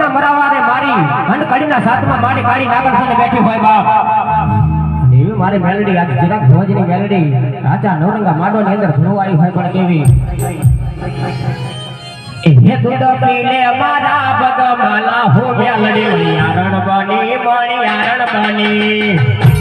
જન્મ મરાવારે મારી અંડ કડીના સાથમાં માડી કાઢી નાગરસને બેઠી હોય બાપ એવી મારી મેલડી આજ જરાક ભોજની મેલડી રાજા નવરંગા માડોની અંદર ધોવાઈ હોય પણ કેવી હે દૂધ પીલે મારા બગમાલા હો મેલડી યારણ બની મણી યારણ બની